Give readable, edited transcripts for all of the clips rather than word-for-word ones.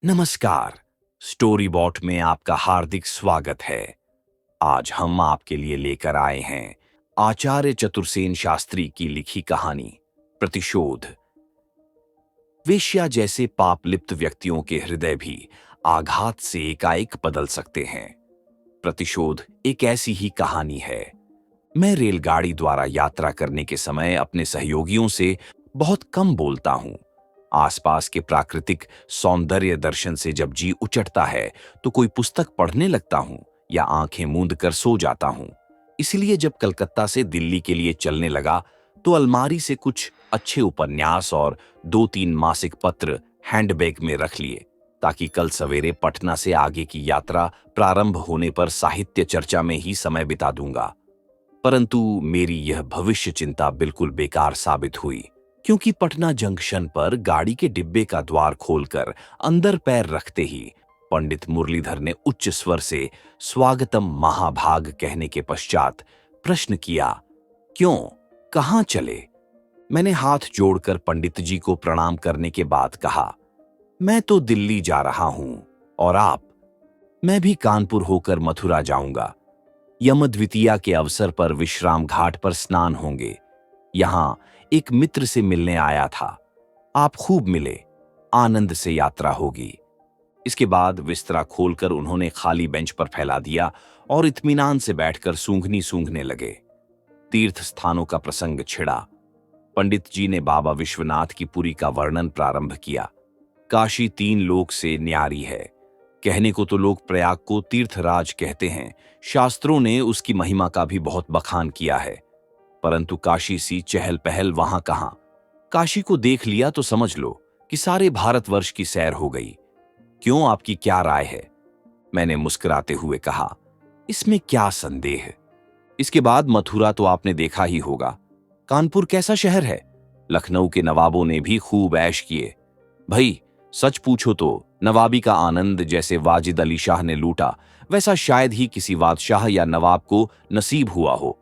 नमस्कार। Story bot में आपका हार्दिक स्वागत है। आज हम आपके लिए लेकर आए हैं आचार्य चतुर्सेन शास्त्री की लिखी कहानी प्रतिशोध। वेश्या जैसे पाप लिप्त व्यक्तियों के हृदय भी आघात से एकाएक बदल सकते हैं। प्रतिशोध एक ऐसी ही कहानी है। मैं रेलगाड़ी द्वारा यात्रा करने के समय अपने सहयोगियों से बहुत कम बोलता हूं। आसपास के प्राकृतिक सौंदर्य दर्शन से जब जी उचटता है तो कोई पुस्तक पढ़ने लगता हूं या आंखें मूंद कर सो जाता हूं। इसलिए जब कलकत्ता से दिल्ली के लिए चलने लगा तो अलमारी से कुछ अच्छे उपन्यास और 2-3 मासिक पत्र हैंडबैग में रख लिए, ताकि कल सवेरे पटना से आगे की यात्रा प्रारंभ होने पर साहित्य चर्चा में ही समय बिता दूंगा। परंतु मेरी यह भविष्य चिंता बिल्कुल बेकार साबित हुई, क्योंकि पटना जंक्शन पर गाड़ी के डिब्बे का द्वार खोलकर अंदर पैर रखते ही पंडित मुरलीधर ने उच्च स्वर से स्वागतम महाभाग कहने के पश्चात प्रश्न किया, क्यों, कहां चले? मैंने हाथ जोड़कर पंडित जी को प्रणाम करने के बाद कहा, मैं तो दिल्ली जा रहा हूं। और आप? मैं भी कानपुर होकर मथुरा जाऊंगा। यम द्वितीया के अवसर पर विश्राम घाट पर स्नान होंगे। यहां एक मित्र से मिलने आया था। आप खूब मिले, आनंद से यात्रा होगी। इसके बाद बिस्तरा खोलकर उन्होंने खाली बेंच पर फैला दिया और इत्मीनान से बैठकर सूंघनी सूंघने लगे। तीर्थ स्थानों का प्रसंग छिड़ा। पंडित जी ने बाबा विश्वनाथ की पुरी का वर्णन प्रारंभ किया। काशी 3 लोक से न्यारी है। कहने को तो लोग प्रयाग को तीर्थराज कहते हैं। शास्त्रों ने उसकी महिमा का भी बहुत बखान किया है, परंतु काशी सी चहल पहल वहां कहां। काशी को देख लिया तो समझ लो कि सारे भारतवर्ष की सैर हो गई। क्यों, आपकी क्या राय है? मैंने मुस्कुराते हुए कहा, इसमें क्या संदेह। इसके बाद मथुरा तो आपने देखा ही होगा। कानपुर कैसा शहर है। लखनऊ के नवाबों ने भी खूब ऐश किए। भाई, सच पूछो तो नवाबी का आनंद जैसे वाजिद अली शाह ने लूटा, वैसा शायद ही किसी बादशाह या नवाब को नसीब हुआ हो।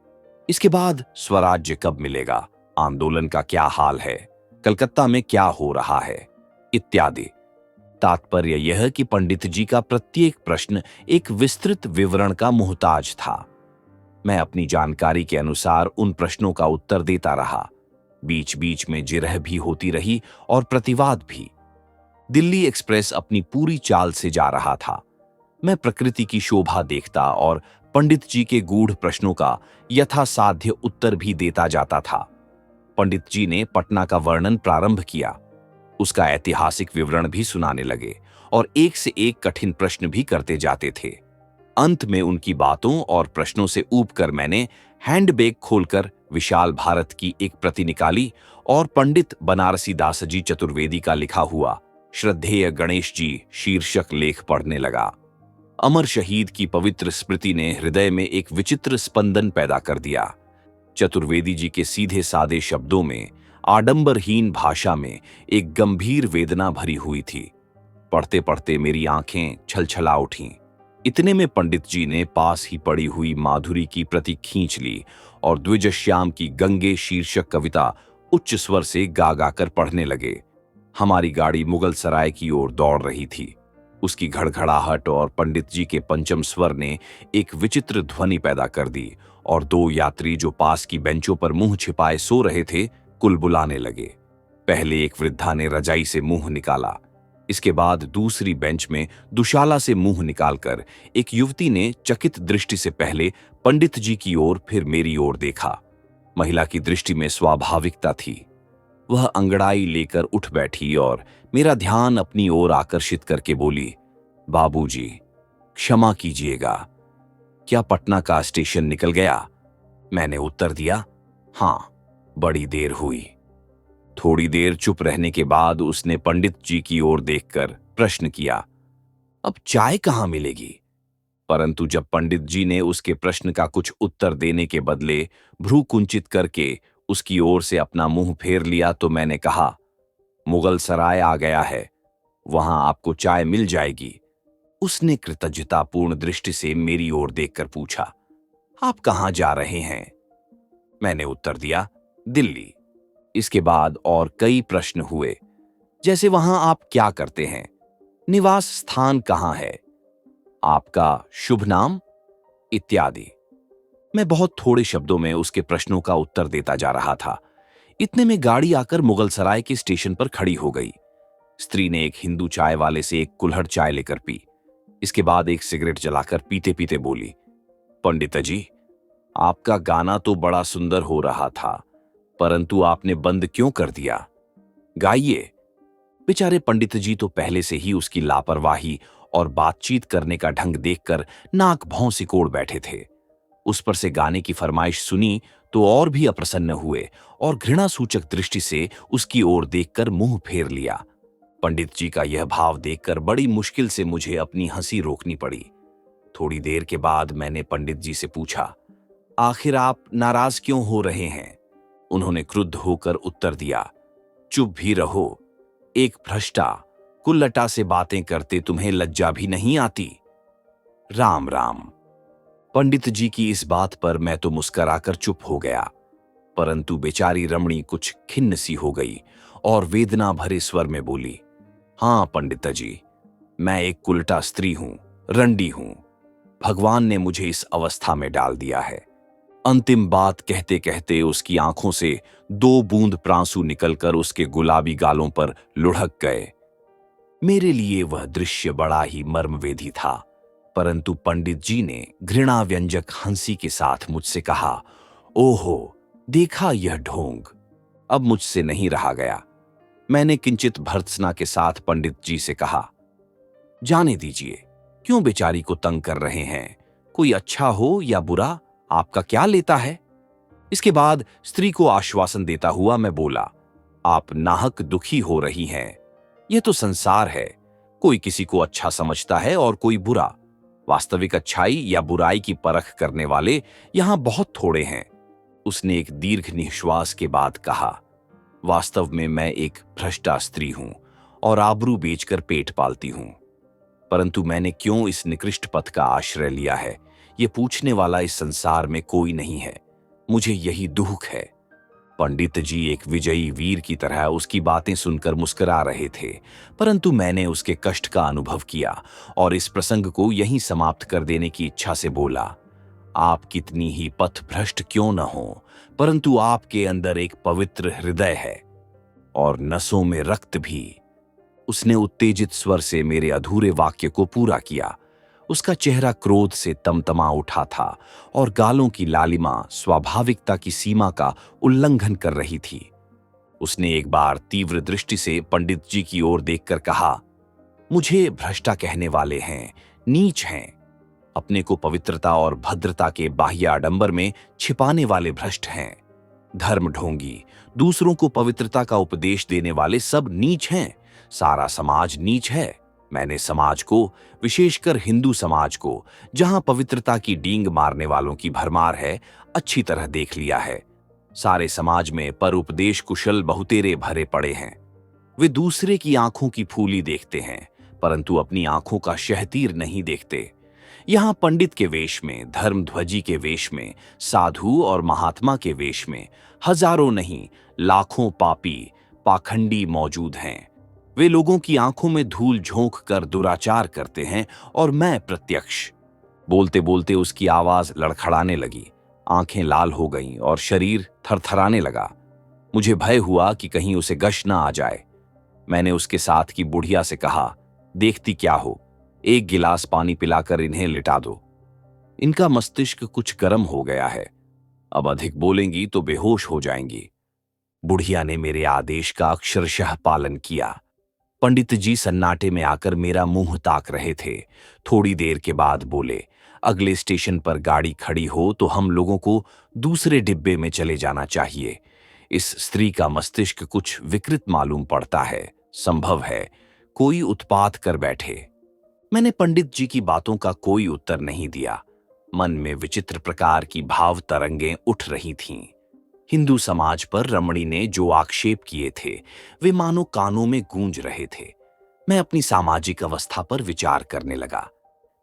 इसके बाद स्वराज्य कब मिलेगा? आंदोलन का क्या हाल है? कलकत्ता में क्या हो रहा है? इत्यादि। तात्पर्य यह कि पंडित जी का प्रत्येक प्रश्न एक विस्तृत विवरण का मुहताज था। मैं अपनी जानकारी के अनुसार उन प्रश्नों का उत्तर देता रहा। बीच बीच में जिरह भी होती रही और प्रतिवाद भी। दिल्ली एक्सप्रेस अपनी पूरी चाल से जा रहा था। मैं प्रकृति की शोभा देखता और पंडित जी के गूढ़ प्रश्नों का यथासाध्य उत्तर भी देता जाता था। पंडित जी ने पटना का वर्णन प्रारंभ किया। उसका ऐतिहासिक विवरण भी सुनाने लगे और एक से एक कठिन प्रश्न भी करते जाते थे। अंत में उनकी बातों और प्रश्नों से ऊबकर मैंने हैंडबैग खोलकर विशाल भारत की एक प्रति निकाली और पंडित बनारसी दासजी चतुर्वेदी का लिखा हुआ श्रद्धेय गणेश जी शीर्षक लेख पढ़ने लगा। अमर शहीद की पवित्र स्मृति ने हृदय में एक विचित्र स्पंदन पैदा कर दिया। चतुर्वेदी जी के सीधे सादे शब्दों में, आडंबरहीन भाषा में एक गंभीर वेदना भरी हुई थी। पढ़ते पढ़ते मेरी आंखें छलछला उठीं। इतने में पंडित जी ने पास ही पड़ी हुई माधुरी की प्रति खींच ली और द्विजश्याम की गंगे शीर्षक कविता उच्च स्वर से गा गाकर पढ़ने लगे। हमारी गाड़ी मुगल सराय की ओर दौड़ रही थी। उसकी घड़घड़ाहट और पंडित जी के पंचम स्वर ने एक विचित्र ध्वनि पैदा कर दी और 2 यात्री जो पास की बेंचों पर मुंह छिपाए सो रहे थे, कुलबुलाने लगे। पहले एक वृद्धा ने रजाई से मुंह निकाला। इसके बाद दूसरी बेंच में दुशाला से मुंह निकालकर एक युवती ने चकित दृष्टि से पहले पंडित जी की ओर फिर मेरी ओर देखा। महिला की दृष्टि में स्वाभाविकता थी। वह अंगड़ाई लेकर उठ बैठी और मेरा ध्यान अपनी ओर आकर्षित करके बोली, बाबूजी, क्षमा कीजिएगा, क्या पटना का स्टेशन निकल गया? मैंने उत्तर दिया, हां, बड़ी देर हुई। थोड़ी देर चुप रहने के बाद उसने पंडित जी की ओर देखकर प्रश्न किया, अब चाय कहां मिलेगी? परंतु जब पंडित जी ने उसके प्रश्न का कुछ उत्तर देने के बदले भ्रू कुंचित करके उसकी ओर से अपना मुंह फेर लिया तो मैंने कहा, मुगल सराय आ गया है, वहां आपको चाय मिल जाएगी। उसने कृतज्ञतापूर्ण दृष्टि से मेरी ओर देखकर पूछा, आप कहां जा रहे हैं? मैंने उत्तर दिया, दिल्ली। इसके बाद और कई प्रश्न हुए, जैसे वहां आप क्या करते हैं, निवास स्थान कहाँ है, आपका शुभ नाम, इत्यादि। मैं बहुत थोड़े शब्दों में उसके प्रश्नों का उत्तर देता जा रहा था। इतने में गाड़ी आकर मुगलसराय के स्टेशन पर खड़ी हो गई। स्त्री ने एक हिंदू चाय वाले से एक कुल्हड़ चाय लेकर पी। इसके बाद एक सिगरेट जलाकर पीते पीते बोली, पंडित जी, आपका गाना तो बड़ा सुंदर हो रहा था, परंतु आपने बंद क्यों कर दिया? गाइए। बेचारे पंडित जी तो पहले से ही उसकी लापरवाही और बातचीत करने का ढंग देखकर नाक भौं सिकोड़ बैठे थे। उस पर से गाने की फरमाइश सुनी तो और भी अप्रसन्न हुए और घृणा सूचक दृष्टि से उसकी ओर देखकर मुंह फेर लिया। पंडित जी का यह भाव देखकर बड़ी मुश्किल से मुझे अपनी हंसी रोकनी पड़ी। थोड़ी देर के बाद मैंने पंडित जी से पूछा, आखिर आप नाराज क्यों हो रहे हैं? उन्होंने क्रुद्ध होकर उत्तर दिया, चुप भी रहो, एक भ्रष्टा कुल्लटा से बातें करते तुम्हें लज्जा भी नहीं आती? राम राम। पंडित जी की इस बात पर मैं तो मुस्कराकर चुप हो गया, परंतु बेचारी रमणी कुछ खिन्न सी हो गई और वेदना भरे स्वर में बोली, हाँ पंडित जी, मैं एक कुलटा स्त्री हूं, रंडी हूं। भगवान ने मुझे इस अवस्था में डाल दिया है। अंतिम बात कहते कहते उसकी आंखों से 2 बूंद प्रांसू निकलकर उसके गुलाबी गालों पर लुढ़क गए। मेरे लिए वह दृश्य बड़ा ही मर्मवेदी था, परंतु पंडित जी ने घृणा व्यंजक हंसी के साथ मुझसे कहा, ओहो, देखा यह ढोंग, अब मुझसे नहीं रहा गया। मैंने किंचित भर्त्सना के साथ पंडित जी से कहा, जाने दीजिए, क्यों बेचारी को तंग कर रहे हैं? कोई अच्छा हो या बुरा, आपका क्या लेता है? इसके बाद स्त्री को आश्वासन देता हुआ मैं बोला, आप नाहक दुखी हो रही हैं। यह तो संसार है, कोई किसी को अच्छा समझता है और कोई बुरा। वास्तविक अच्छाई या बुराई की परख करने वाले यहां बहुत थोड़े हैं। उसने एक दीर्घ निश्वास के बाद कहा, वास्तव में मैं एक भ्रष्टा स्त्री हूं और आबरू बेचकर पेट पालती हूं, परंतु मैंने क्यों इस निकृष्ट पथ का आश्रय लिया है, ये पूछने वाला इस संसार में कोई नहीं है। मुझे यही दुख है। पंडित जी एक विजयी वीर की तरह उसकी बातें सुनकर मुस्कुरा रहे थे, परंतु मैंने उसके कष्ट का अनुभव किया और इस प्रसंग को यहीं समाप्त कर देने की इच्छा से बोला, आप कितनी ही पथभ्रष्ट क्यों न हो, परंतु आपके अंदर एक पवित्र हृदय है और नसों में रक्त भी। उसने उत्तेजित स्वर से मेरे अधूरे वाक्य को पूरा किया। उसका चेहरा क्रोध से तमतमा उठा था और गालों की लालिमा स्वाभाविकता की सीमा का उल्लंघन कर रही थी। उसने एक बार तीव्र दृष्टि से पंडित जी की ओर देखकर कहा, मुझे भ्रष्टा कहने वाले हैं, नीच हैं। अपने को पवित्रता और भद्रता के बाह्य आडंबर में छिपाने वाले भ्रष्ट हैं। धर्म ढोंगी, दूसरों को पवित्रता का उपदेश देने वाले सब नीच हैं। सारा समाज नीच है। मैंने समाज को, विशेषकर हिंदू समाज को, जहां पवित्रता की डींग मारने वालों की भरमार है, अच्छी तरह देख लिया है। सारे समाज में पर उपदेश कुशल बहुतेरे भरे पड़े हैं। वे दूसरे की आंखों की फूली देखते हैं, परंतु अपनी आंखों का शहतीर नहीं देखते। यहां पंडित के वेश में, धर्मध्वजी के वेश में, साधु और महात्मा के वेश में हजारों नहीं लाखों पापी पाखंडी मौजूद हैं। वे लोगों की आंखों में धूल झोंक कर दुराचार करते हैं और मैं प्रत्यक्ष। बोलते बोलते उसकी आवाज लड़खड़ाने लगी, आंखें लाल हो गईं और शरीर थरथराने लगा। मुझे भय हुआ कि कहीं उसे गश ना आ जाए। मैंने उसके साथ की बुढ़िया से कहा, देखती क्या हो, एक गिलास पानी पिलाकर इन्हें लिटा दो। इनका मस्तिष्क कुछ गर्म हो गया है, अब अधिक बोलेंगी तो बेहोश हो जाएंगी। बुढ़िया ने मेरे आदेश का अक्षरशः पालन किया। पंडित जी सन्नाटे में आकर मेरा मुंह ताक रहे थे। थोड़ी देर के बाद बोले, अगले स्टेशन पर गाड़ी खड़ी हो तो हम लोगों को दूसरे डिब्बे में चले जाना चाहिए। इस स्त्री का मस्तिष्क कुछ विकृत मालूम पड़ता है, संभव है कोई उत्पात कर बैठे। मैंने पंडित जी की बातों का कोई उत्तर नहीं दिया। मन में विचित्र प्रकार की भाव तरंगें उठ रही थीं। हिंदू समाज पर रमणी ने जो आक्षेप किए थे वे मानो कानों में गूंज रहे थे। मैं अपनी सामाजिक अवस्था पर विचार करने लगा।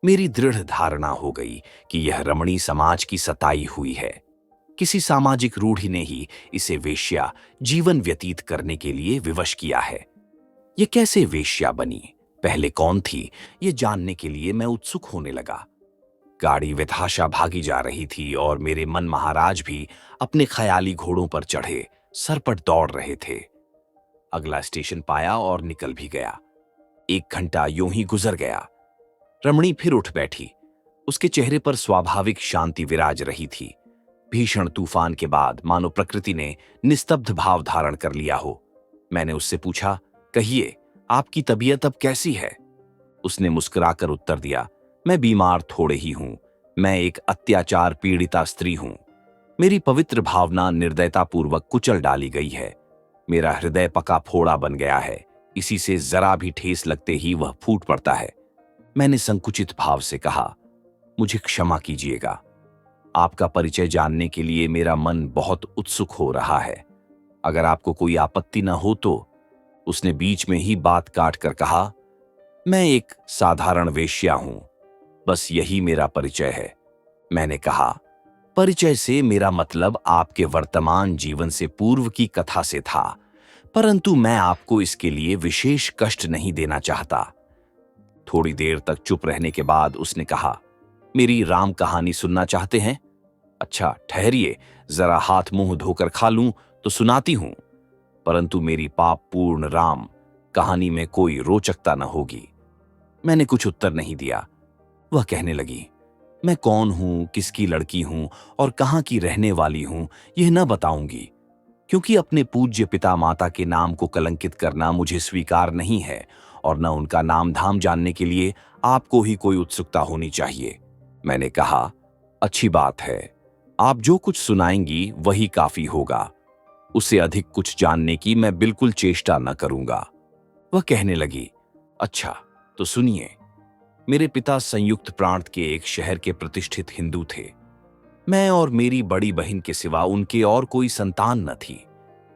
मेरी दृढ़ धारणा हो गई कि यह रमणी समाज की सताई हुई है। किसी सामाजिक रूढ़ि ने ही इसे वेश्या जीवन व्यतीत करने के लिए विवश किया है। यह कैसे वेश्या बनी? पहले कौन थी, ये जानने के लिए मैं उत्सुक होने लगा। गाड़ी बेतहाशा भागी जा रही थी और मेरे मन महाराज भी अपने ख्याली घोड़ों पर चढ़े सरपट दौड़ रहे थे। अगला स्टेशन पाया और निकल भी गया। 1 घंटा यूं ही गुजर गया। रमणी फिर उठ बैठी। उसके चेहरे पर स्वाभाविक शांति विराज रही थी। भीषण तूफान के बाद मानो प्रकृति ने निस्तब्ध भाव धारण कर लिया हो। मैंने उससे पूछा, कहिए, आपकी तबीयत अब कैसी है? उसने मुस्कुराकर उत्तर दिया, मैं बीमार थोड़े ही हूं। मैं एक अत्याचार पीड़िता स्त्री हूं। मेरी पवित्र भावना निर्दयतापूर्वक कुचल डाली गई है। मेरा हृदय पका फोड़ा बन गया है। इसी से जरा भी ठेस लगते ही वह फूट पड़ता है। मैंने संकुचित भाव से कहा, मुझे क्षमा कीजिएगा। आपका परिचय जानने के लिए मेरा मन बहुत उत्सुक हो रहा है। अगर आपको कोई आपत्ति न हो तो। उसने बीच में ही बात काट कर कहा, मैं एक साधारण वेश्या हूं। बस यही मेरा परिचय है। मैंने कहा, परिचय से मेरा मतलब आपके वर्तमान जीवन से पूर्व की कथा से था, परंतु मैं आपको इसके लिए विशेष कष्ट नहीं देना चाहता। थोड़ी देर तक चुप रहने के बाद उसने कहा, मेरी राम कहानी सुनना चाहते हैं? अच्छा ठहरिए, जरा हाथ मुंह धोकर खा लूं तो सुनाती हूं, परंतु मेरी पाप पूर्ण राम कहानी में कोई रोचकता न होगी। मैंने कुछ उत्तर नहीं दिया। वह कहने लगी, मैं कौन हूं, किसकी लड़की हूं और कहां की रहने वाली हूं, यह न बताऊंगी, क्योंकि अपने पूज्य पिता माता के नाम को कलंकित करना मुझे स्वीकार नहीं है और न उनका नाम धाम जानने के लिए आपको ही कोई उत्सुकता होनी चाहिए। मैंने कहा, अच्छी बात है, आप जो कुछ सुनाएंगी वही काफी होगा। उससे अधिक कुछ जानने की मैं बिल्कुल चेष्टा न करूंगा। वह कहने लगी, अच्छा तो सुनिए। मेरे पिता संयुक्त प्रांत के एक शहर के प्रतिष्ठित हिंदू थे। मैं और मेरी बड़ी बहन के सिवा उनके और कोई संतान न थी,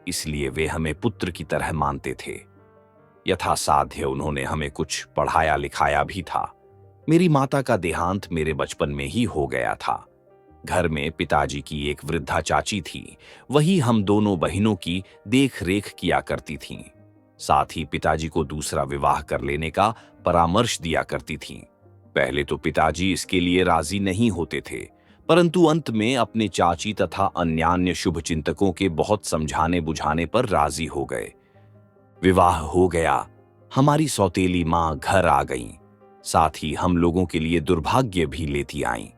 इसलिए वे हमें पुत्र की तरह मानते थे। यथासाध्य उन्होंने हमें कुछ पढ़ाया लिखाया भी था। मेरी माता का देहांत मेरे बचपन में ही हो गया था। घर में पिताजी की एक वृद्धा चाची थी, वही हम दोनों बहनों की देख रेख किया करती थीं। साथ ही पिताजी को दूसरा विवाह कर लेने का परामर्श दिया करती थीं। पहले तो पिताजी इसके लिए राजी नहीं होते थे, परंतु अंत में अपने चाची तथा अन्यान्य शुभ चिंतकों के बहुत समझाने बुझाने पर राजी हो गए। विवाह हो गया। हमारी सौतेली मां घर आ गईं। साथ ही हम लोगों के लिए दुर्भाग्य भी लेती आईं,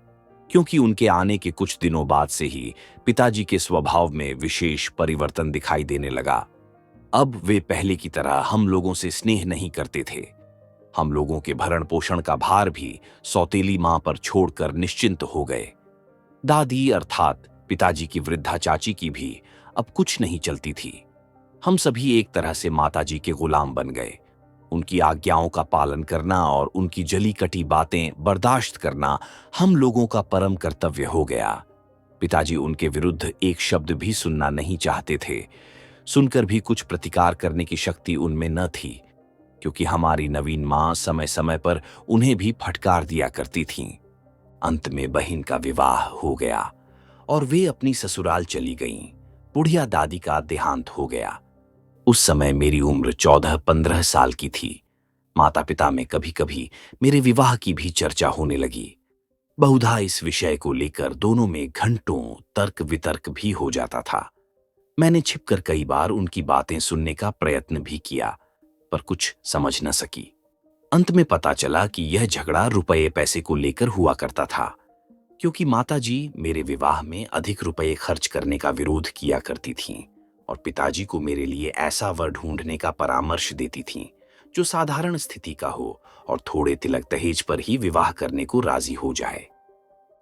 क्योंकि उनके आने के कुछ दिनों बाद से ही पिताजी के स्वभाव में विशेष परिवर्तन दिखाई देने लगा। अब वे पहले की तरह हम लोगों से स्नेह नहीं करते थे। हम लोगों के भरण पोषण का भार भी सौतेली मां पर छोड़कर निश्चिंत हो गए। दादी अर्थात पिताजी की वृद्धा चाची की भी अब कुछ नहीं चलती थी। हम सभी एक तरह से माताजी के गुलाम बन गए। उनकी आज्ञाओं का पालन करना और उनकी जली कटी बातें बर्दाश्त करना हम लोगों का परम कर्तव्य हो गया। पिताजी उनके विरुद्ध एक शब्द भी सुनना नहीं चाहते थे। सुनकर भी कुछ प्रतिकार करने की शक्ति उनमें न थी, क्योंकि हमारी नवीन मां समय समय पर उन्हें भी फटकार दिया करती थीं। अंत में बहन का विवाह हो गया और वे अपनी ससुराल चली गईं। बुढ़िया दादी का देहांत हो गया। उस समय मेरी उम्र 14-15 साल की थी। माता पिता में कभी कभी मेरे विवाह की भी चर्चा होने लगी। बहुधा इस विषय को लेकर दोनों में घंटों तर्क वितर्क भी हो जाता था। मैंने छिपकर कई बार उनकी बातें सुनने का प्रयत्न भी किया, पर कुछ समझ न सकी। अंत में पता चला कि यह झगड़ा रुपये पैसे को लेकर हुआ करता था, क्योंकि माताजी मेरे विवाह में अधिक रुपये खर्च करने का विरोध किया करती थीं और पिताजी को मेरे लिए ऐसा वर ढूंढने का परामर्श देती थीं जो साधारण स्थिति का हो और थोड़े तिलक दहेज पर ही विवाह करने को राजी हो जाए।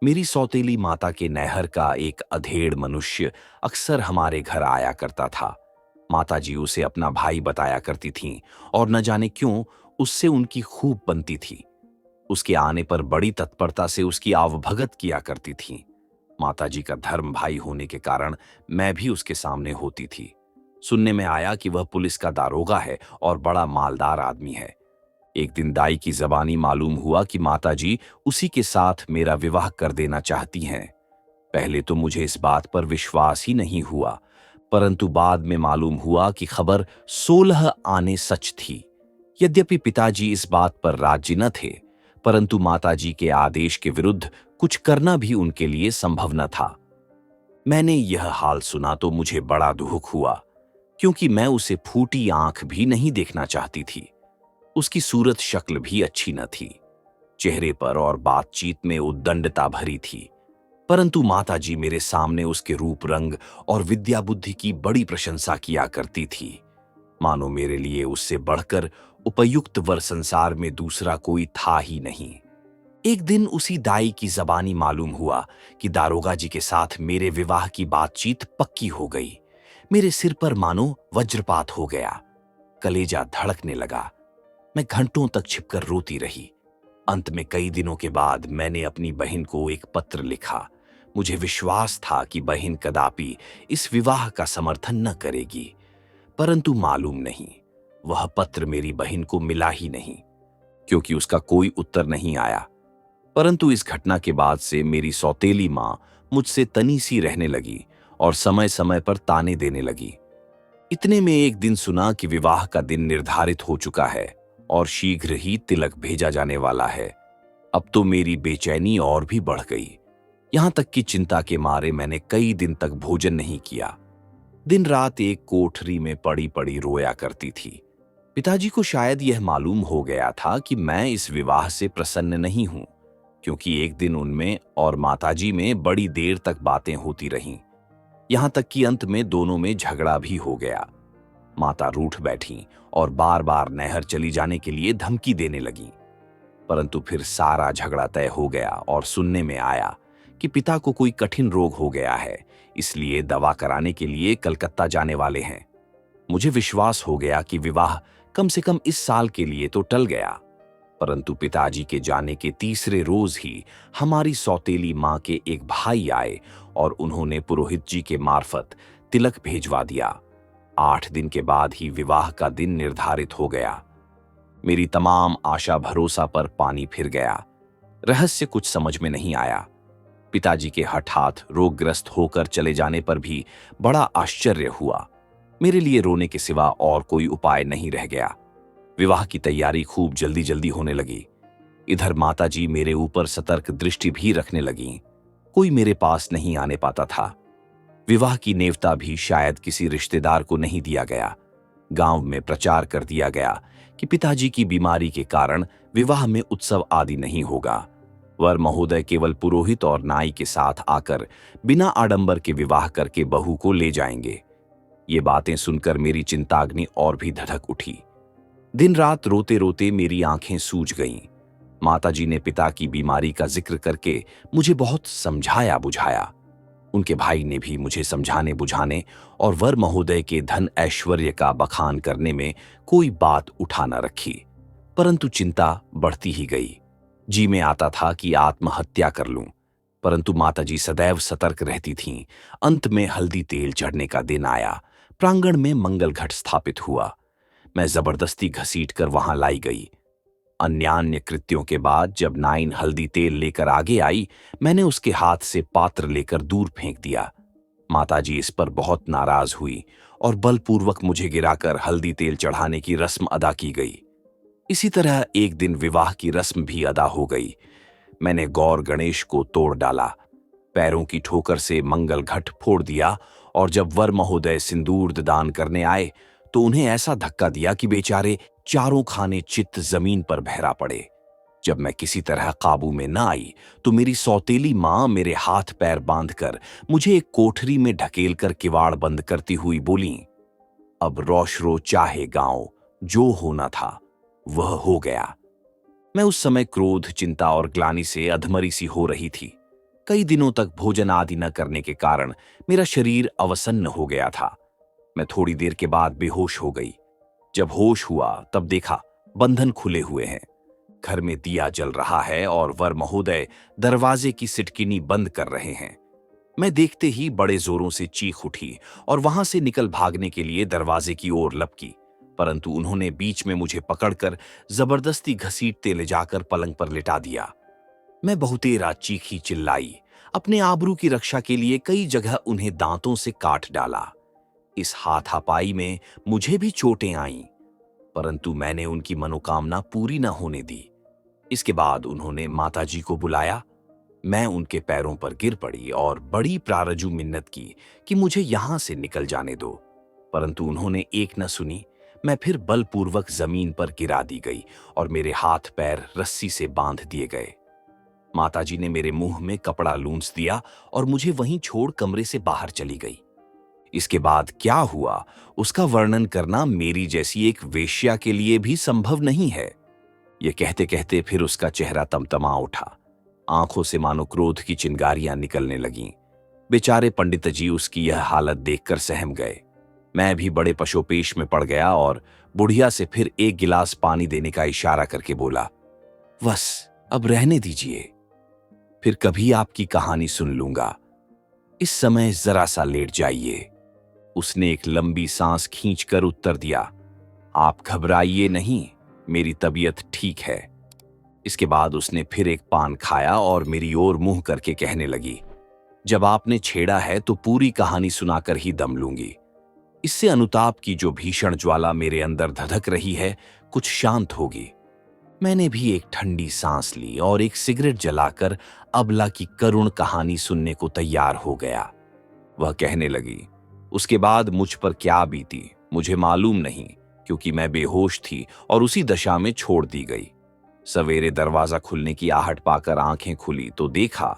मेरी सौतेली माता के नैहर का एक अधेड़ मनुष्य अक्सर हमारे घर आया करता था। माताजी उसे अपना भाई बताया करती थीं और न जाने क्यों उससे उनकी खूब बनती थी। उसके आने पर बड़ी तत्परता से उसकी आवभगत किया करती थीं। माताजी का धर्म भाई होने के कारण मैं भी उसके सामने होती थी। सुनने में आया कि वह पुलिस का दारोगा है और बड़ा मालदार आदमी है। एक दिन दाई की जबानी मालूम हुआ कि माताजी उसी के साथ मेरा विवाह कर देना चाहती हैं। पहले तो मुझे इस बात पर विश्वास ही नहीं हुआ, परंतु बाद में मालूम हुआ कि खबर 16 आने सच थी। यद्यपि पिताजी इस बात पर राजी न थे, परंतु माताजी के आदेश के विरुद्ध कुछ करना भी उनके लिए संभव न था। मैंने यह हाल सुना तो मुझे बड़ा दुख हुआ, क्योंकि मैं उसे फूटी आंख भी नहीं देखना चाहती थी। उसकी सूरत शक्ल भी अच्छी न थी। चेहरे पर और बातचीत में उद्दंडता भरी थी, परंतु माताजी मेरे सामने उसके रूप रंग और विद्या बुद्धि की बड़ी प्रशंसा किया करती थी, मानो मेरे लिए उससे बढ़कर उपयुक्त वर संसार में दूसरा कोई था ही नहीं। एक दिन उसी दाई की जबानी मालूम हुआ कि दारोगा जी के साथ मेरे विवाह की बातचीत पक्की हो गई। मेरे सिर पर मानो वज्रपात हो गया। कलेजा धड़कने लगा। मैं घंटों तक छिपकर रोती रही। अंत में कई दिनों के बाद मैंने अपनी बहन को एक पत्र लिखा। मुझे विश्वास था कि बहन कदापि इस विवाह का समर्थन न करेगी, परंतु मालूम नहीं, वह पत्र मेरी बहन को मिला ही नहीं, क्योंकि उसका कोई उत्तर नहीं आया। परंतु इस घटना के बाद से मेरी सौतेली मां मुझसे तनी सी रहने लगी और समय समय पर ताने देने लगी। इतने में एक दिन सुना कि विवाह का दिन निर्धारित हो चुका है और शीघ्र ही तिलक भेजा जाने वाला है। अब तो मेरी बेचैनी और भी बढ़ गई। यहां तक कि चिंता के मारे मैंने कई दिन तक भोजन नहीं किया। दिन रात एक कोठरी में पड़ी पड़ी रोया करती थी। पिताजी को शायद यह मालूम हो गया था कि मैं इस विवाह से प्रसन्न नहीं हूं, क्योंकि एक दिन उनमें और माताजी में बड़ी देर तक बातें होती रहीं। यहां तक कि अंत में दोनों में झगड़ा भी हो गया। माता रूठ बैठी और बार बार नहर चली जाने के लिए धमकी देने लगी। परंतु फिर सारा झगड़ा तय हो गया और सुनने में आया कि पिता को कोई कठिन रोग हो गया है, इसलिए दवा कराने के लिए कलकत्ता जाने वाले हैं। मुझे विश्वास हो गया कि विवाह कम से कम इस साल के लिए तो टल गया। परंतु पिताजी के जाने के तीसरे रोज ही हमारी सौतेली मां के एक भाई आए और उन्होंने पुरोहित जी के मार्फत तिलक भेजवा दिया। 8 दिन के बाद ही विवाह का दिन निर्धारित हो गया। मेरी तमाम आशा भरोसा पर पानी फिर गया। रहस्य कुछ समझ में नहीं आया। पिताजी के हठात रोगग्रस्त होकर चले जाने पर भी बड़ा आश्चर्य हुआ। मेरे लिए रोने के सिवा और कोई उपाय नहीं रह गया। विवाह की तैयारी खूब जल्दी जल्दी होने लगी। इधर माताजी मेरे ऊपर सतर्क दृष्टि भी रखने लगीं। कोई मेरे पास नहीं आने पाता था। विवाह की नेवता भी शायद किसी रिश्तेदार को नहीं दिया गया। गांव में प्रचार कर दिया गया कि पिताजी की बीमारी के कारण विवाह में उत्सव आदि नहीं होगा। वर महोदय केवल पुरोहित और नाई के साथ आकर बिना आडंबर के विवाह करके बहू को ले जाएंगे। ये बातें सुनकर मेरी चिंताग्नि और भी धधक उठी। दिन रात रोते रोते मेरी आंखें सूज गईं। माताजी ने पिता की बीमारी का जिक्र करके मुझे बहुत समझाया बुझाया। उनके भाई ने भी मुझे समझाने बुझाने और वर महोदय के धन ऐश्वर्य का बखान करने में कोई बात उठा न रखी, परंतु चिंता बढ़ती ही गई। जी में आता था कि आत्महत्या कर लूं, परंतु माताजी सदैव सतर्क रहती थीं। अंत में हल्दी तेल चढ़ने का दिन आया। प्रांगण में मंगल घट स्थापित हुआ। मैं जबरदस्ती घसीटकर वहां लाई गई। अन्यान्य कृत्यों के बाद जब नाइन हल्दी तेल लेकर आगे आई, मैंने उसके हाथ से पात्र लेकर दूर फेंक दिया। माताजी इस पर बहुत नाराज हुई और बलपूर्वक मुझे गिराकर हल्दी तेल चढ़ाने की रस्म अदा की गई। इसी तरह एक दिन विवाह की रस्म भी अदा हो गई। मैंने गौर गणेश को तोड़ डाला, पैरों की ठोकर से मंगल घट फोड़ दिया और जब वर महोदय सिंदूर दान करने आए तो उन्हें ऐसा धक्का दिया कि बेचारे चारों खाने चित्त जमीन पर बहरा पड़े। जब मैं किसी तरह काबू में न आई तो मेरी सौतेली मां मेरे हाथ पैर बांधकर मुझे एक कोठरी में ढकेलकर किवाड़ बंद करती हुई बोली, अब रोशरो चाहे गांव, जो होना था वह हो गया। मैं उस समय क्रोध, चिंता और ग्लानि से अधमरी सी हो रही थी। कई दिनों तक भोजन आदि न करने के कारण मेरा शरीर अवसन्न हो गया था। मैं थोड़ी देर के बाद बेहोश हो गई। जब होश हुआ तब देखा बंधन खुले हुए हैं। घर में दिया जल रहा है और वर महोदय दरवाजे की सिटकिनी बंद कर रहे हैं। मैं देखते ही बड़े जोरों से चीख उठी और वहां से निकल भागने के लिए दरवाजे की ओर लपकी, परंतु उन्होंने बीच में मुझे पकड़कर जबरदस्ती घसीटते ले जाकर पलंग पर लिटा दिया। मैं बहुतेरा चीखी चिल्लाई। अपने आबरू की रक्षा के लिए कई जगह उन्हें दांतों से काट डाला। इस हाथापाई में मुझे भी चोटें आईं, परंतु मैंने उनकी मनोकामना पूरी न होने दी। इसके बाद उन्होंने माताजी को बुलाया। मैं उनके पैरों पर गिर पड़ी और बड़ी प्रारजू मिन्नत की कि मुझे यहां से निकल जाने दो, परंतु उन्होंने एक न सुनी। मैं फिर बलपूर्वक जमीन पर गिरा दी गई और मेरे हाथ पैर रस्सी से बांध दिए गए। माताजी ने मेरे मुंह में कपड़ा लूंस दिया और मुझे वहीं छोड़ कमरे से बाहर चली गई। इसके बाद क्या हुआ उसका वर्णन करना मेरी जैसी एक वेश्या के लिए भी संभव नहीं है। यह कहते कहते फिर उसका चेहरा तमतमा उठा। आंखों से मानो क्रोध की चिंगारियां निकलने लगीं। बेचारे पंडित जी उसकी यह हालत देखकर सहम गए। मैं भी बड़े पशोपेश में पड़ गया और बुढ़िया से फिर एक गिलास पानी देने का इशारा करके बोला, बस अब रहने दीजिए, फिर कभी आपकी कहानी सुन लूंगा। इस समय जरा सा लेट जाइए। उसने एक लंबी सांस खींचकर उत्तर दिया, आप घबराइए नहीं, मेरी तबीयत ठीक है। इसके बाद उसने फिर एक पान खाया और मेरी ओर मुंह करके कहने लगी, जब आपने छेड़ा है तो पूरी कहानी सुनाकर ही दम लूंगी। इससे अनुताप की जो भीषण ज्वाला मेरे अंदर धधक रही है कुछ शांत होगी। मैंने भी एक ठंडी सांस ली और एक सिगरेट जलाकर अबला की करुण कहानी सुनने को तैयार हो गया। वह कहने लगी, उसके बाद मुझ पर क्या बीती मुझे मालूम नहीं, क्योंकि मैं बेहोश थी और उसी दशा में छोड़ दी गई। सवेरे दरवाजा खुलने की आहट पाकर आंखें खुली तो देखा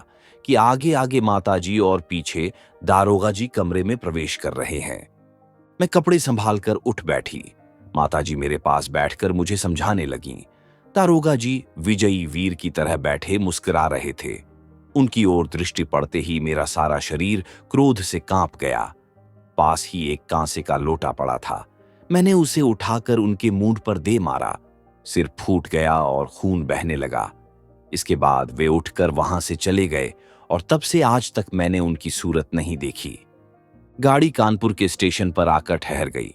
कि आगे आगे माताजी और पीछे दारोगा जी कमरे में प्रवेश कर रहे हैं। मैं कपड़े संभालकर उठ बैठी। माताजी मेरे पास बैठकर मुझे समझाने लगीं। दारोगा जी विजयी वीर की तरह बैठे मुस्कुरा रहे थे। उनकी ओर दृष्टि पड़ते ही मेरा सारा शरीर क्रोध से कांप गया। पास ही एक कांसे का लोटा पड़ा था। मैंने उसे उठाकर उनके मूंढ पर दे मारा। सिर फूट गया और खून बहने लगा। इसके बाद वे उठकर वहां से चले गए और तब से आज तक मैंने उनकी सूरत नहीं देखी। गाड़ी कानपुर के स्टेशन पर आकर ठहर गई।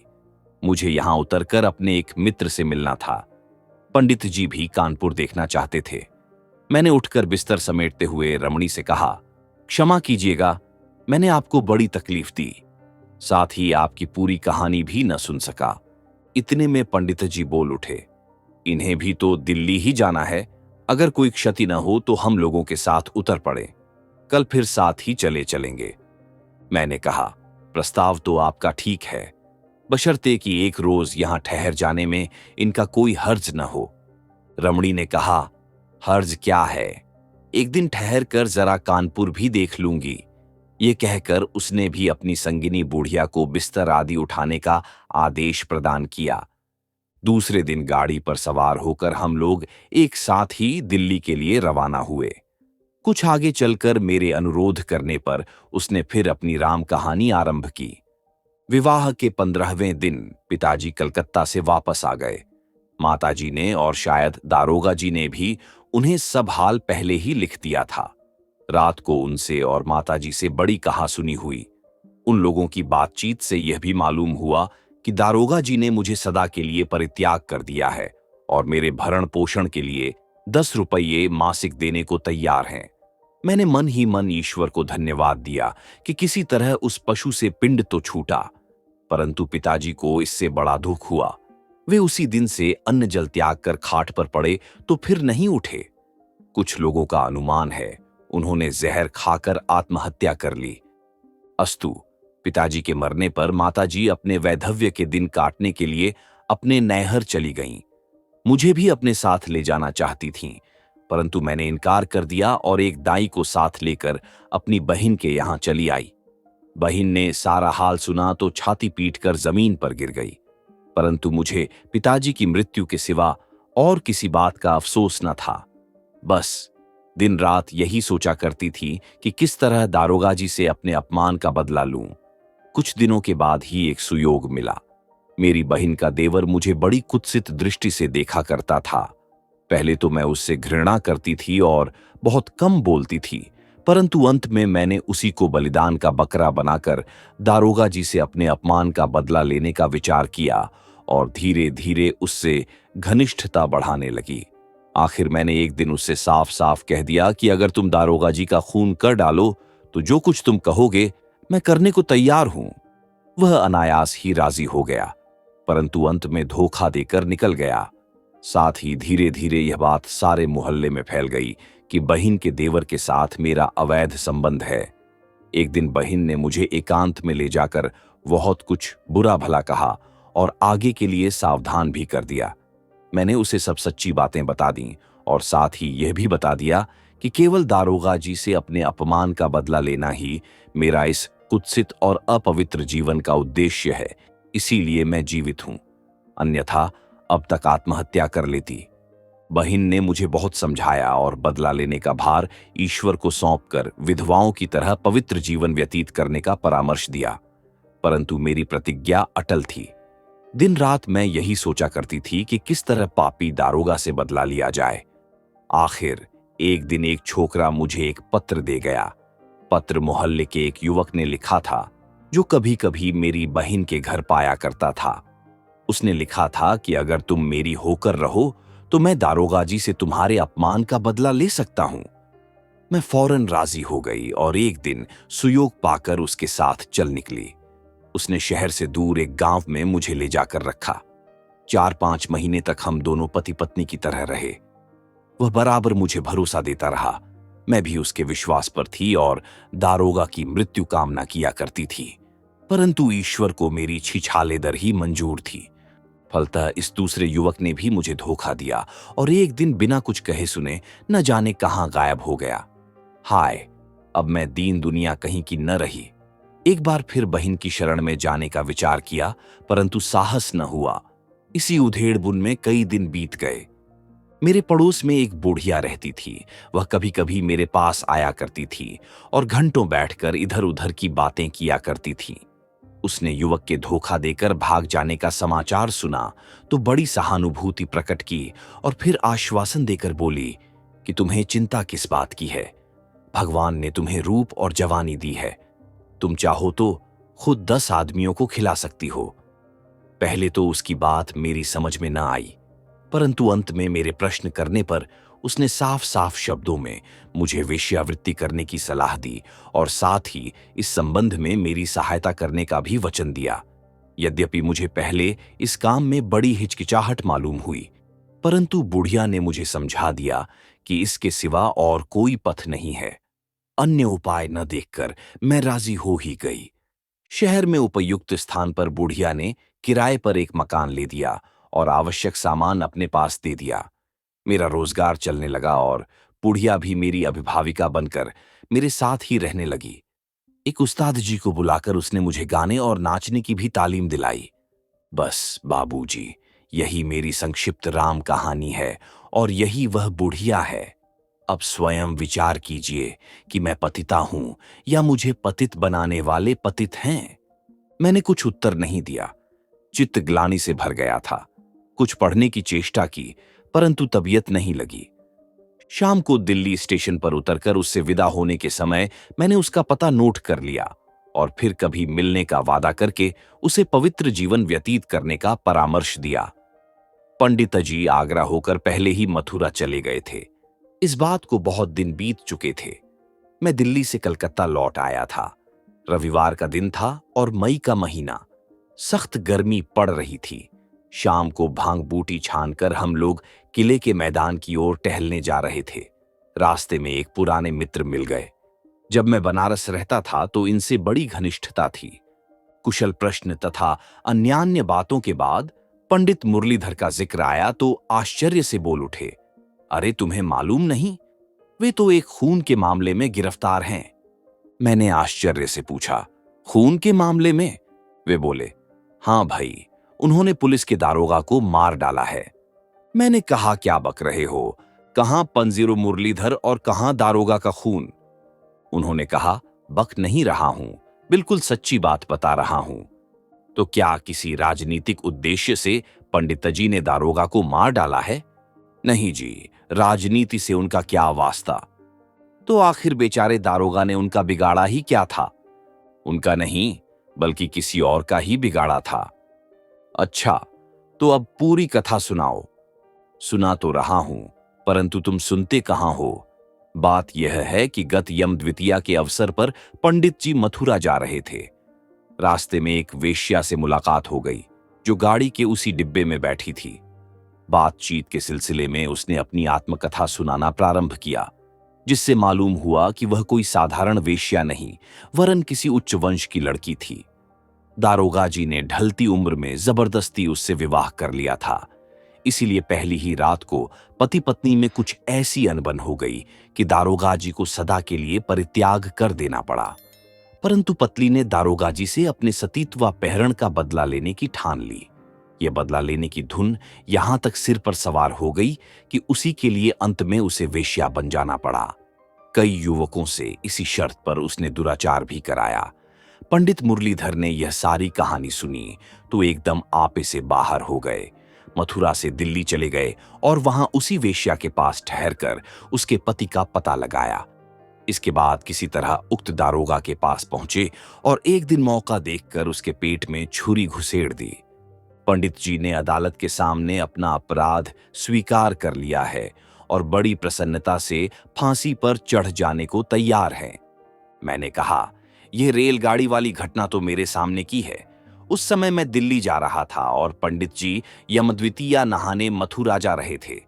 मुझे यहां उतरकर अपने एक मित्र से मिलना था। पंडित जी भी कानपुर देखना चाहते थे। मैंने उठकर बिस्तर समेटते हुए रमणी से कहा, क्षमा कीजिएगा, मैंने आपको बड़ी तकलीफ दी, साथ ही आपकी पूरी कहानी भी न सुन सका। इतने में पंडित जी बोल उठे, इन्हें भी तो दिल्ली ही जाना है, अगर कोई क्षति न हो तो हम लोगों के साथ उतर पड़े, कल फिर साथ ही चलेंगे। मैंने कहा, प्रस्ताव तो आपका ठीक है, बशर्ते कि एक रोज यहां ठहर जाने में इनका कोई हर्ज न हो। रमणी ने कहा, हर्ज क्या है, एक दिन ठहर कर जरा कानपुर भी देख लूंगी। ये कहकर उसने भी अपनी संगिनी बुढ़िया को बिस्तर आदि उठाने का आदेश प्रदान किया। दूसरे दिन गाड़ी पर सवार होकर हम लोग एक साथ ही दिल्ली के लिए रवाना हुए। कुछ आगे चलकर मेरे अनुरोध करने पर उसने फिर अपनी राम कहानी आरंभ की। विवाह के 15वें दिन पिताजी कलकत्ता से वापस आ गए। माताजी ने और शायद दारोगा जी ने भी उन्हें सब हाल पहले ही लिख दिया था। रात को उनसे और माताजी से बड़ी कहासुनी हुई। उन लोगों की बातचीत से यह भी मालूम हुआ कि दारोगा जी ने मुझे सदा के लिए परित्याग कर दिया है और मेरे भरण पोषण के लिए 10 रुपये मासिक देने को तैयार हैं। मैंने मन ही मन ईश्वर को धन्यवाद दिया कि किसी तरह उस पशु से पिंड तो छूटा, परंतु पिताजी को इससे बड़ा दुख हुआ। वे उसी दिन से अन्न जल त्याग कर खाट पर पड़े तो फिर नहीं उठे। कुछ लोगों का अनुमान है उन्होंने जहर खाकर आत्महत्या कर ली। अस्तु, पिताजी के मरने पर माताजी अपने वैधव्य के दिन काटने के लिए अपने नैहर चली गईं। मुझे भी अपने साथ ले जाना चाहती थीं, परंतु मैंने इनकार कर दिया और एक दाई को साथ लेकर अपनी बहन के यहां चली आई। बहन ने सारा हाल सुना तो छाती पीटकर जमीन पर गिर गई, परंतु मुझे पिताजी की मृत्यु के सिवा और किसी बात का अफसोस न था। बस दिन रात यही सोचा करती थी कि किस तरह दारोगा जी से अपने अपमान का बदला लूं। कुछ दिनों के बाद ही एक सुयोग मिला। मेरी बहन का देवर मुझे बड़ी कुत्सित दृष्टि से देखा करता था। पहले तो मैं उससे घृणा करती थी और बहुत कम बोलती थी, परंतु अंत में मैंने उसी को बलिदान का बकरा बनाकर दारोगा जी से अपने अपमान का बदला लेने का विचार किया और धीरे धीरे उससे घनिष्ठता बढ़ाने लगी। आखिर मैंने एक दिन उससे साफ साफ कह दिया कि अगर तुम दारोगा जी का खून कर डालो तो जो कुछ तुम कहोगे मैं करने को तैयार हूं। वह अनायास ही राजी हो गया। परंतु अंत में धोखा देकर निकल गया। साथ ही धीरे धीरे यह बात सारे मोहल्ले में फैल गई कि बहन के देवर के साथ मेरा अवैध संबंध है। एक दिन बहन ने मुझे एकांत में ले जाकर बहुत कुछ बुरा भला कहा और आगे के लिए सावधान भी कर दिया। मैंने उसे सब सच्ची बातें बता दी और साथ ही यह भी बता दिया कि केवल दारोगा जी से अपने अपमान का बदला लेना ही मेरा इस कुत्सित और अपवित्र जीवन का उद्देश्य है, इसीलिए मैं जीवित हूं, अन्यथा अब तक आत्महत्या कर लेती। बहन ने मुझे बहुत समझाया और बदला लेने का भार ईश्वर को सौंपकर विधवाओं की तरह पवित्र जीवन व्यतीत करने का परामर्श दिया, परंतु मेरी प्रतिज्ञा अटल थी। दिन रात मैं यही सोचा करती थी कि किस तरह पापी दारोगा से बदला लिया जाए। आखिर एक दिन एक छोकरा मुझे एक पत्र दे गया। पत्र मोहल्ले के एक युवक ने लिखा था, जो कभी कभी मेरी बहन के घर पाया करता था। उसने लिखा था कि अगर तुम मेरी होकर रहो तो मैं दारोगा जी से तुम्हारे अपमान का बदला ले सकता हूं। मैं फौरन राजी हो गई और एक दिन सुयोग पाकर उसके साथ चल निकली। उसने शहर से दूर एक गांव में मुझे ले जाकर रखा। 4-5 महीने तक हम दोनों पति पत्नी की तरह रहे। वह बराबर मुझे भरोसा देता रहा। मैं भी उसके विश्वास पर थी और दारोगा की मृत्यु कामना किया करती थी, परंतु ईश्वर को मेरी छिछाले दर ही मंजूर थी। फलतः इस दूसरे युवक ने भी मुझे धोखा दिया और एक दिन बिना कुछ कहे सुने न जाने कहां गायब हो गया। हाय, अब मैं दीन दुनिया कहीं की न रही। एक बार फिर बहन की शरण में जाने का विचार किया, परंतु साहस न हुआ। इसी उधेड़-बुन में कई दिन बीत गए। मेरे पड़ोस में एक बुढ़िया रहती थी। वह कभी कभी मेरे पास आया करती थी और घंटों बैठकर इधर उधर की बातें किया करती थी। उसने युवक के धोखा देकर भाग जाने का समाचार सुना तो बड़ी सहानुभूति प्रकट की और फिर आश्वासन देकर बोली कि तुम्हें चिंता किस बात की है, भगवान ने तुम्हें रूप और जवानी दी है, तुम चाहो तो खुद 10 आदमियों को खिला सकती हो। पहले तो उसकी बात मेरी समझ में न आई, परंतु अंत में मेरे प्रश्न करने पर उसने साफ साफ शब्दों में मुझे वेश्यावृत्ति करने की सलाह दी और साथ ही इस संबंध में मेरी सहायता करने का भी वचन दिया। यद्यपि मुझे पहले इस काम में बड़ी हिचकिचाहट मालूम हुई, परंतु बुढ़िया ने मुझे समझा दिया कि इसके सिवा और कोई पथ नहीं है। अन्य उपाय न देखकर मैं राजी हो ही गई। शहर में उपयुक्त स्थान पर बुढ़िया ने किराए पर एक मकान ले दिया और आवश्यक सामान अपने पास दे दिया। मेरा रोजगार चलने लगा और बुढ़िया भी मेरी अभिभाविका बनकर मेरे साथ ही रहने लगी। एक उस्ताद जी को बुलाकर उसने मुझे गाने और नाचने की भी तालीम दिलाई। बस बाबूजी, यही मेरी संक्षिप्त राम कहानी है और यही वह बुढ़िया है। अब स्वयं विचार कीजिए कि मैं पतिता हूं या मुझे पतित बनाने वाले पतित हैं। मैंने कुछ उत्तर नहीं दिया। चित्त ग्लानि से भर गया था। कुछ पढ़ने की चेष्टा की, परंतु तबीयत नहीं लगी। शाम को दिल्ली स्टेशन पर उतरकर उससे विदा होने के समय मैंने उसका पता नोट कर लिया और फिर कभी मिलने का वादा करके उसे पवित्र जीवन व्यतीत करने का परामर्श दिया। पंडित जी आगरा होकर पहले ही मथुरा चले गए थे। इस बात को बहुत दिन बीत चुके थे। मैं दिल्ली से कलकत्ता लौट आया था। रविवार का दिन था और मई का महीना। सख्त गर्मी पड़ रही थी। शाम को भांग बूटी छानकर हम लोग किले के मैदान की ओर टहलने जा रहे थे। रास्ते में एक पुराने मित्र मिल गए। जब मैं बनारस रहता था तो इनसे बड़ी घनिष्ठता थी। कुशल प्रश्न तथा अन्यान्य बातों के बाद पंडित मुरलीधर का जिक्र आया तो आश्चर्य से बोल उठे, अरे तुम्हें मालूम नहीं, वे तो एक खून के मामले में गिरफ्तार हैं। मैंने आश्चर्य से पूछा, खून के मामले में? वे बोले, हां भाई, उन्होंने पुलिस के दारोगा को मार डाला है। मैंने कहा, क्या बक रहे हो, कहां पंजीरो मुरलीधर और कहां दारोगा का खून? उन्होंने कहा, बक नहीं रहा हूं, बिल्कुल सच्ची बात बता रहा हूं। तो क्या किसी राजनीतिक उद्देश्य से पंडित जी ने दारोगा को मार डाला है? नहीं जी, राजनीति से उनका क्या वास्ता। तो आखिर बेचारे दारोगा ने उनका बिगाड़ा ही क्या था? उनका नहीं, बल्कि किसी और का ही बिगाड़ा था। अच्छा, तो अब पूरी कथा सुनाओ। सुना तो रहा हूं, परंतु तुम सुनते कहां हो? बात यह है कि गत यम द्वितीया के अवसर पर पंडित जी मथुरा जा रहे थे। रास्ते में एक वेश्या से मुलाकात हो गई। जो गाड़ी के उसी डिब्बे में बैठी थी। बातचीत के सिलसिले में उसने अपनी आत्मकथा सुनाना प्रारंभ किया, जिससे मालूम हुआ कि वह कोई साधारण वेश्या नहीं, वरन किसी उच्च वंश की लड़की थी। दारोगा जी ने ढलती उम्र में जबरदस्ती उससे विवाह कर लिया था। इसीलिए पहली ही रात को पति पत्नी में कुछ ऐसी अनबन हो गई कि दारोगा जी को सदा के लिए परित्याग कर देना पड़ा। परंतु पत्नी ने दारोगा जी से अपने सतीत्व पहरण का बदला लेने की ठान ली। यह बदला लेने की धुन यहां तक सिर पर सवार हो गई कि उसी के लिए अंत में उसे वेश्या बन जाना पड़ा। कई युवकों से इसी शर्त पर उसने दुराचार भी कराया। पंडित मुरलीधर ने यह सारी कहानी सुनी तो एकदम आपे से बाहर हो गए। मथुरा से दिल्ली चले गए और वहां उसी वेश्या के पास ठहरकर उसके पति का पता लगाया। इसके बाद किसी तरह उक्त दारोगा के पास पहुंचे और एक दिन मौका देखकर उसके पेट में छुरी घुसेड़ दी। पंडित जी ने अदालत के सामने अपना अपराध स्वीकार कर लिया है और बड़ी प्रसन्नता से फांसी पर चढ़ जाने को तैयार हैं। मैंने कहा, यह रेलगाड़ी वाली घटना तो मेरे सामने की है। उस समय मैं दिल्ली जा रहा था और पंडित जी यमद्वितीया नहाने मथुरा जा रहे थे।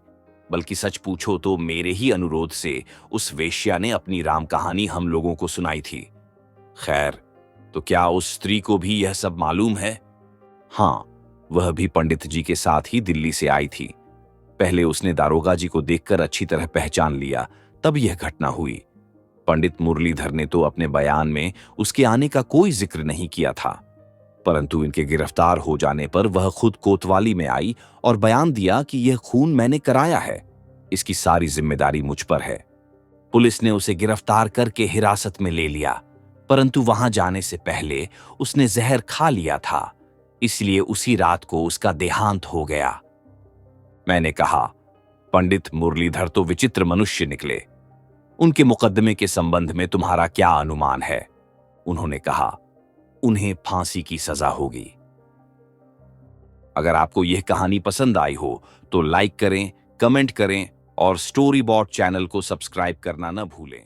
बल्कि सच पूछो तो मेरे ही अनुरोध से उस वेश्या ने अपनी राम कहानी हम लोगों को सुनाई थी। खैर, तो क्या उस स्त्री को भी यह सब मालूम है? हाँ, वह भी पंडित जी के साथ ही दिल्ली से आई थी। पहले उसने दारोगा जी को देखकर अच्छी तरह पहचान लिया, तब यह घटना हुई। पंडित मुरलीधर ने तो अपने बयान में उसके आने का कोई जिक्र नहीं किया था, परंतु इनके गिरफ्तार हो जाने पर वह खुद कोतवाली में आई और बयान दिया कि यह खून मैंने कराया है, इसकी सारी जिम्मेदारी मुझ पर है। पुलिस ने उसे गिरफ्तार करके हिरासत में ले लिया, परंतु वहां जाने से पहले उसने जहर खा लिया था, इसलिए उसी रात को उसका देहांत हो गया। मैंने कहा, पंडित मुरलीधर तो विचित्र मनुष्य निकले। उनके मुकदमे के संबंध में तुम्हारा क्या अनुमान है? उन्होंने कहा, उन्हें फांसी की सजा होगी। अगर आपको यह कहानी पसंद आई हो तो लाइक करें, कमेंट करें और स्टोरी बॉट चैनल को सब्सक्राइब करना न भूलें।